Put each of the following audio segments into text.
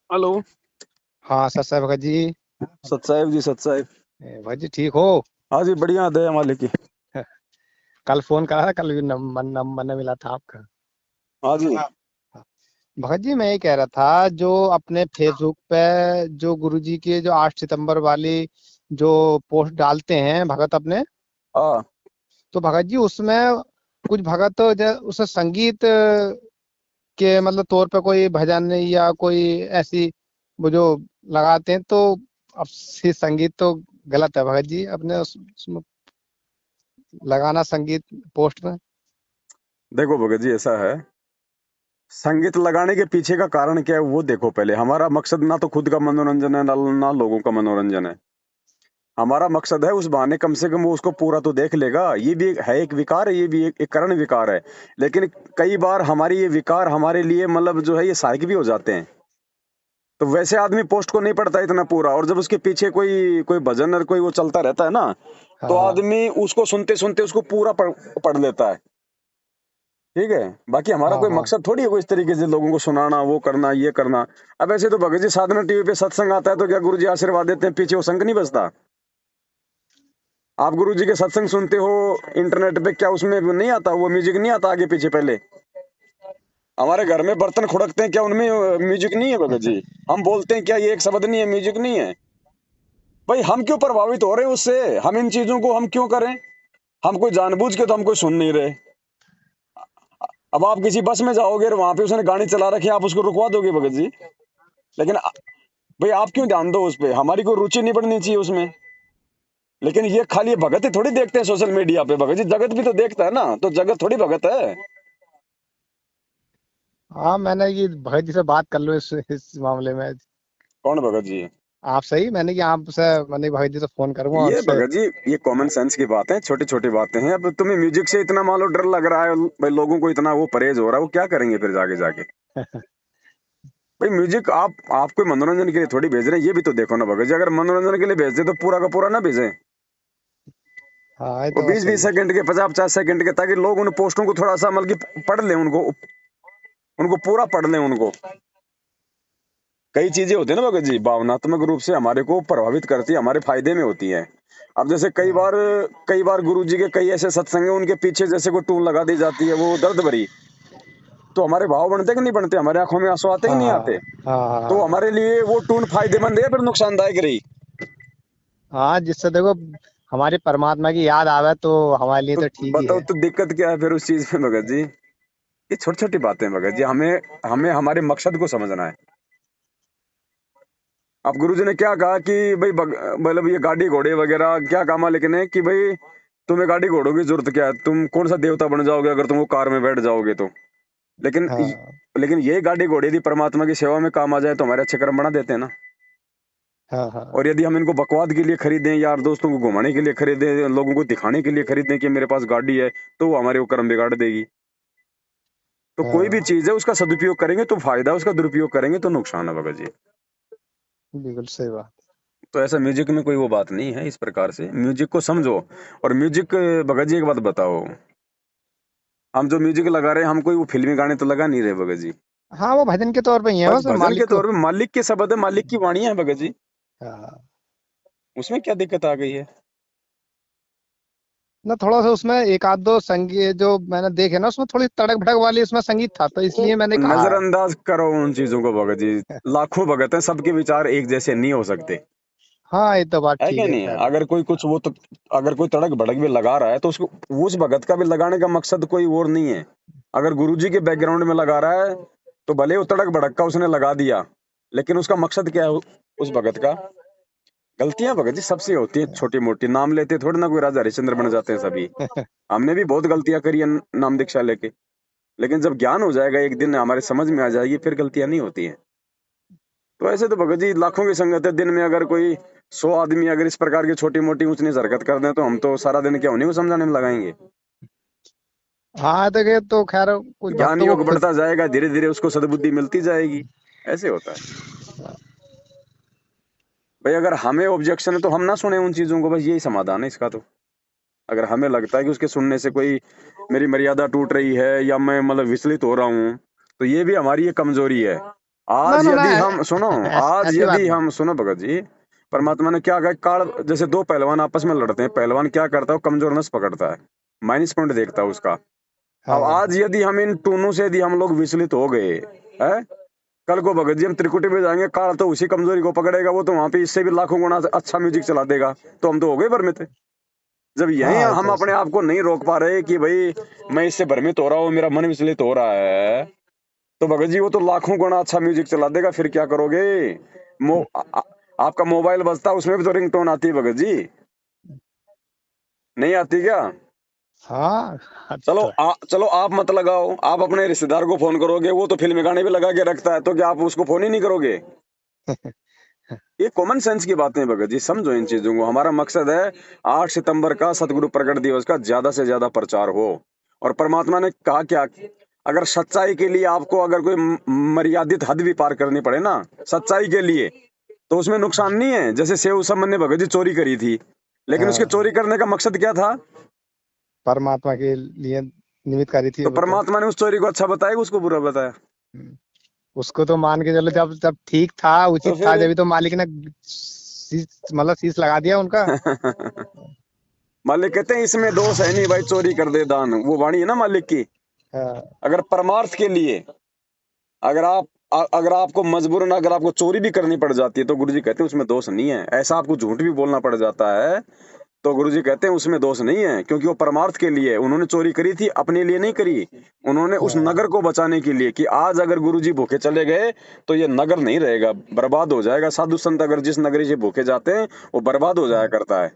Hello. हाँ sir साहब भगत जी। सत साहिब जी, सत साहिब। भगत जी ठीक हो? हाँ जी, बढ़िया, दया मालिक की। कल फोन करा था, कल भी नंबर न मिला था आपका। हाँ जी। हाँ। भगत जी मैं ये कह रहा था, जो अपने फेसबुक पे जो गुरुजी के जो 8 सितंबर वाली जो पोस्ट डालते हैं भगत अपने, हाँ। तो भगत जी उसमें कुछ भगत तो उसमें संगीत के मतलब तौर पे कोई भजन या कोई ऐसी वो जो लगाते हैं, तो अब संगीत तो गलत है भगत जी, अपने उसमें लगाना संगीत पोस्ट में। देखो भगत जी, ऐसा है। संगीत लगाने के पीछे का कारण क्या है वो देखो। पहले हमारा मकसद ना तो खुद का मनोरंजन है, ना लोगों का मनोरंजन है। हमारा मकसद है उस बहाने कम से कम वो उसको पूरा तो देख लेगा। ये भी है एक विकार है, ये भी एक करण विकार है। लेकिन कई बार हमारी ये विकार हमारे लिए मतलब जो है ये सहायक भी हो जाते हैं। तो वैसे आदमी पोस्ट को नहीं पढ़ता इतना पूरा, और जब उसके पीछे कोई कोई भजन और कोई वो चलता रहता है ना, तो हाँ हाँ आदमी उसको सुनते सुनते उसको पूरा पढ़ लेता है। ठीक है। बाकी हमारा हाँ कोई हाँ। मकसद थोड़ी है कोई इस तरीके से लोगों को सुनाना, वो करना, ये करना। अब ऐसे तो भगत जी साधना टीवी पे सत्संग आता है तो क्या गुरु जी आशीर्वाद देते हैं, पीछे वो शंख नहीं बजता? आप गुरु जी के सत्संग सुनते हो इंटरनेट पे, क्या उसमें वो नहीं आता, वो म्यूजिक नहीं आता आगे पीछे पहले? हमारे घर में बर्तन खुड़कते हैं, क्या उनमें म्यूजिक नहीं है भगत जी? हम बोलते हैं, क्या ये एक शब्द नहीं है, म्यूजिक नहीं है? भाई हम क्यों प्रभावित हो रहे हैं उससे? हम इन चीजों को हम क्यों करें? हम कोई जानबूझ के तो हम कोई सुन नहीं रहे। अब आप किसी बस में जाओगे और वहां पे उसने गाड़ी चला रखी है, आप उसको रुकवा दोगे भगत जी? लेकिन भाई आप क्यों ध्यान दो उस पे? हमारी कोई रुचि नहीं बढ़नी चाहिए उसमें। लेकिन ये खाली भगत ही थोड़ी देखते हैं सोशल मीडिया पे, भगत जी जगत भी तो देखता है ना, तो जगत थोड़ी भगत है। हाँ मैंने ये भगत जी से बात कर लो इस मामले में। कौन भगत जी? आप सही, मैंने कि आपसे मैंने भगत जी से फोन करूंगा और ये उससे। भगत जी, ये कॉमन सेंस की बात है, छोटी छोटी बातें हैं। अब तुम्हें म्यूजिक से इतना मान लो डर लग रहा है, भाई लोगों को इतना वो परहेज हो रहा है, वो क्या करेंगे फिर जाके जाके? भाई म्यूजिक आप कोई मनोरंजन के लिए थोड़ी भेज रहे हैं, ये भी तो देखो ना भगत जी। अगर मनोरंजन के लिए भेजते तो पूरा का पूरा ना भेजें। हाँ ये वो तो बात बीस सही बीस है। सेकंड के, 50-50 सेकंड के, ताकि लोग उन पोस्टों को थोड़ा सा मतलब कि पढ़ लें, उनको उनको पूरा पढ़ लें उनको। कई चीजें होती है ना भगत जी, भावनात्मक रूप से हमारे को प्रभावित करती है, हमारे फायदे में होती है। अब जैसे हाँ कई बार गुरु जी के कई ऐसे सत्संग है, उनके पीछे जैसे कोई टून लगा दी जाती है वो दर्द भरी, तो हमारे भाव बनते कि नहीं बनते? हमारे आंखों में आंसू आते कि हाँ नहीं हाँ आते? हाँ तो हाँ। हमारे लिए वो टून फायदेमंद है फिर नुकसानदायक रही? हाँ जिससे देखो हमारी परमात्मा की याद आवे तो हमारे लिए तो तो ठीक ही बताओ, है। तो दिक्कत क्या है फिर उस चीज में भगत जी? ये छोटी छोटी बातें हैं भगत जी, हमें हमें हमारे मकसद को समझना है। अब गुरुजी ने क्या कहा कि भाई मतलब ये गाड़ी घोड़े वगैरह क्या काम है, लेकिन है कि भाई तुम्हें गाड़ी घोड़ों की जरूरत क्या है? तुम कौन सा देवता बन जाओगे अगर तुम वो कार में बैठ जाओगे तो? लेकिन हाँ लेकिन ये गाड़ी घोड़े यदि परमात्मा की सेवा में काम आ जाए तो हमारे अच्छे कर्म बना देते हैं ना। हाँ और हाँ यदि हम इनको बकवाद के लिए खरीदें, यार दोस्तों को घुमाने के लिए खरीदें, लोगों को दिखाने के लिए खरीदें कि मेरे पास गाड़ी है, तो वो हमारे वो कर्म बिगाड़ देगी। तो कोई भी हाँ। चीज है उसका सदुपयोग करेंगे तो फायदा, उसका दुरुपयोग करेंगे तो नुकसान है भगत जी। बिल्कुल सही बात। तो ऐसा म्यूजिक में कोई वो बात नहीं है, इस प्रकार से म्यूजिक को समझो। और म्यूजिक, भगत जी एक बात बताओ, हम जो म्यूजिक लगा रहे हैं, हम कोई वो फिल्मी गाने तो लगा नहीं रहे भगत जी। हाँ वो भजन के तौर पे ही है, बस बस भजन मालिक के को। तौर पे मालिक के शब्द है, मालिक की वाणी है भगत जी। हाँ। उसमें क्या दिक्कत आ गई है? ना थोड़ा सा उसमें एक आध दो संगीत जो मैंने देखे ना, उसमें थोड़ी तड़क भड़क वाली उसमें संगीत था, तो इसलिए मैंने कहा है। नजरअंदाज करो उन चीजों को भगत जी। लाखों भगत हैं, सबके विचार एक जैसे नहीं हो सकते। हाँ ये तो बात है ठीक क्या है नहीं? खैर। अगर कोई कुछ वो तो, अगर कोई तड़क भड़क भी लगा रहा है तो उसको, उस भगत का भी लगाने का मकसद कोई और नहीं है। अगर गुरुजी के बैकग्राउंड में लगा रहा है तो भले वो तड़क भड़क का उसने लगा दिया, लेकिन उसका मकसद क्या है उस भगत का? गलतियां भगत जी सबसे होती हैं, छोटी मोटी। नाम लेते थोड़ी ना कोई राजा हरिश्चंद्र बन जाते हैं सभी। हमने भी बहुत गलतियां करी है नाम दीक्षा लेके। लेकिन जब ज्ञान हो जाएगा, एक दिन हमारे समझ में आ जाएगी, फिर गलतियां नहीं होती हैं। तो ऐसे तो भगत जी लाखों की संगत है, दिन में अगर कोई 100 आदमी अगर इस प्रकार की छोटी मोटी ऊंच नीच हरकत कर दें, तो हम तो सारा दिन क्या उन्हीं को समझाने में लगाएंगे? हाँ तो ये तो खैर कुछ ज्ञान भक्तों को योग खुद। बढ़ता जाएगा, धीरे धीरे उसको सद्बुद्धि मिलती जाएगी। ऐसे होता है भाई। अगर हमें ऑब्जेक्शन है तो हम ना सुने उन चीजों को, बस यही समाधान है इसका तो। अगर हमें लगता है कि उसके सुनने से कोई मेरी मर्यादा टूट रही है या मैं मतलब विचलित हो रहा हूँ, तो ये भी हमारी ये कमजोरी है। आज ना ना यदि हम सुनो, आज ऐसी बात यदि नहीं। हम सुनो भगत जी, परमात्मा ने क्या कहा, काल जैसे दो पहलवान आपस में लड़ते हैं, पहलवान क्या करता है, वो कमजोर नस पकड़ता है, माइनस पॉइंट देखता है उसका। अब हाँ आज यदि हम इन टूनों से यदि हम लोग विचलित हो गए है, कल को भगत जी हम त्रिकुटी में जाएंगे, काल तो उसी कमजोरी को पकड़ेगा, वो तो वहां पे इससे भी लाखों गुना अच्छा म्यूजिक चला देगा, तो हम तो हो गए भ्रमित। जब यही हाँ, ये हम तो अपने आप को नहीं रोक पा रहे कि भाई मैं इससे भ्रमित हो रहा हूँ, मेरा मन विचलित हो रहा है, तो भगत जी वो तो लाखों गुना अच्छा म्यूजिक चला देगा, फिर क्या करोगे? आपका मोबाइल बजता है, उसमें भी तो रिंगटोन आती है भगत जी, नहीं आती क्या? हाँ चलो तो है। चलो आप मत लगाओ, आप अपने रिश्तेदार को फोन करोगे, वो तो फिल्मी गाने भी लगा के रखता है, तो क्या आप उसको फोन ही नहीं करोगे? ये कॉमन सेंस की बातें हैं भगत जी, समझो इन चीजों को। हमारा मकसद है 8 सितंबर का सतगुरु प्रकट दिवस का ज्यादा से ज्यादा प्रचार हो। और परमात्मा ने कहा क्या, अगर सच्चाई के लिए आपको अगर कोई मर्यादित हद भी पार करनी पड़े ना सच्चाई के लिए, तो उसमें नुकसान नहीं है। जैसे सेव समन ने भगत जी चोरी करी थी, लेकिन उसके हाँ, चोरी करने का मकसद क्या था? परमात्मा के लिए निमित्त करी थी तो वो तो। परमात्मा ने उस चोरी को अच्छा बताया कि उसको बुरा बताया? हम्म, उसको तो मान के चलो, जब जब ठीक था, तो उचित था, फिर जब तो मालिक ने मतलब शीश लगा दिया उनका। मालिक कहते हैं इसमें दोष है नहीं भाई, चोरी कर दे दान, वो वाणी है ना मालिक की। हाँ, अगर परमार्थ के लिए अगर आप अगर आपको मजबूरन अगर आपको चोरी भी करनी पड़ जाती है, तो गुरुजी कहते हैं उसमें दोष नहीं है। ऐसा आपको झूठ भी बोलना पड़ जाता है, तो गुरुजी कहते हैं उसमें दोष नहीं है, क्योंकि वो परमार्थ के लिए उन्होंने चोरी करी थी, अपने लिए नहीं करी। उन्होंने उस हाँ, नगर को बचाने के लिए, कि आज अगर गुरुजी भूखे चले गए तो ये नगर नहीं रहेगा, बर्बाद हो जाएगा। साधु संत अगर जिस नगरी से भूखे जाते हैं वो बर्बाद हो जाया करता है,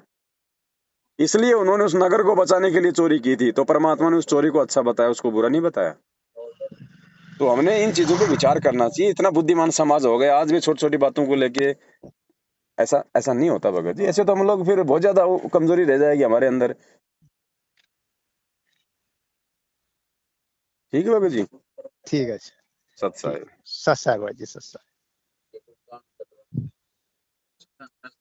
इसलिए उन्होंने उस नगर को बचाने के लिए चोरी की थी। तो परमात्मा ने उस चोरी को अच्छा बताया, उसको बुरा नहीं बताया। तो हमने इन चीजों पे विचार करना चाहिए। इतना बुद्धिमान समाज हो गया आज भी छोटी छोटी बातों को लेके, ऐसा ऐसा नहीं होता भगत जी, ऐसे तो हम लोग फिर बहुत ज्यादा कमजोरी रह जाएगी हमारे अंदर। ठीक है भगत जी, ठीक है। सत ठीक, साहिब। सत्संग जी, सत्संग।